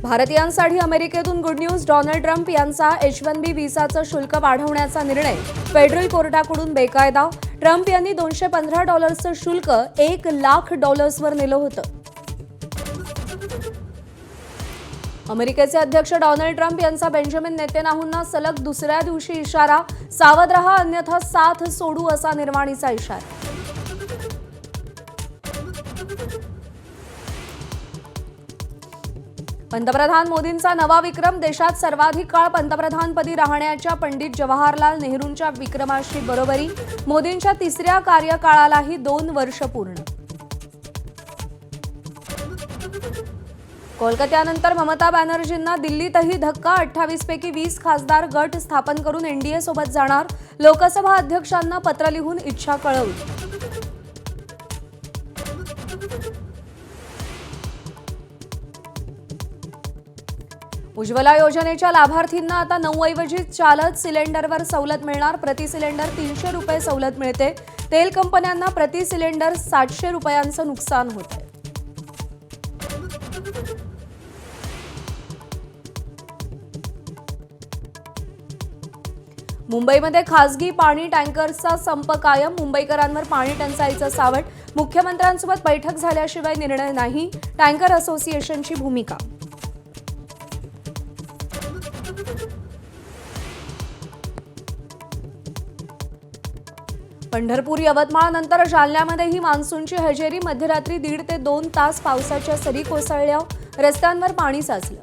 भारतीयांसाठी अमेरिकेतून good news. Donald Trump यांचा H-1B व्हिसाचं शुल्क वाढवण्याचा निर्णय फेडरल कोर्टाकडून बेकायदा. ट्रम्प यांनी $215चं शुल्क $1,00,000वर नेलं होतं. अमेरिकेचे अध्यक्ष डोनाल्ड ट्रम्प यांचा बेंजामिन नेतन्याहूंना सलग दुसऱ्या दिवशी इशारा. सावध रहा अन्यथा साथ सोडू असा निर्वाणीचा इशारा. पंतप्रधान मोदींचा नवा विक्रम. देशात सर्वाधिक काळ पंतप्रधानपदी राहण्याच्या पंडित जवाहरलाल नेहरूंच्या विक्रमाशी बरोबरी. मोदींच्या तिसऱ्या कार्यकाळालाही 2 वर्ष पूर्ण. कोलकात्यानंतर ममता बॅनर्जींना दिल्लीतही धक्का. 28 पैकी 20 खासदार गट स्थापन करून एनडीए सोबत जाणार. लोकसभा अध्यक्षांना पत्र लिहून इच्छा कळवली. उज्ज्वला योजनेच्या लाभार्थींना आता 9 ऐवजी चालत सिलेंडरवर सवलत मिळणार. प्रति सिलेंडर ₹300 सवलत मिळते. तेल कंपन्यांना प्रति सिलेंडर ₹700चं नुकसान होतंय. मुंबईमध्ये खासगी पाणी टँकर्सचा संप कायम. मुंबईकरांवर पाणी टंचाईचं सावट. मुख्यमंत्र्यांसोबत बैठक झाल्याशिवाय निर्णय नाही. टँकर असोसिएशनची भूमिका. पंढरपूर यवतमाळ नंतर जालन्यामध्येही मान्सूनची हजेरी. मध्यरात्री 1.5 ते 2 तास पावसाच्या सरी कोसळल्या. रस्त्यांवर पाणी साचलं.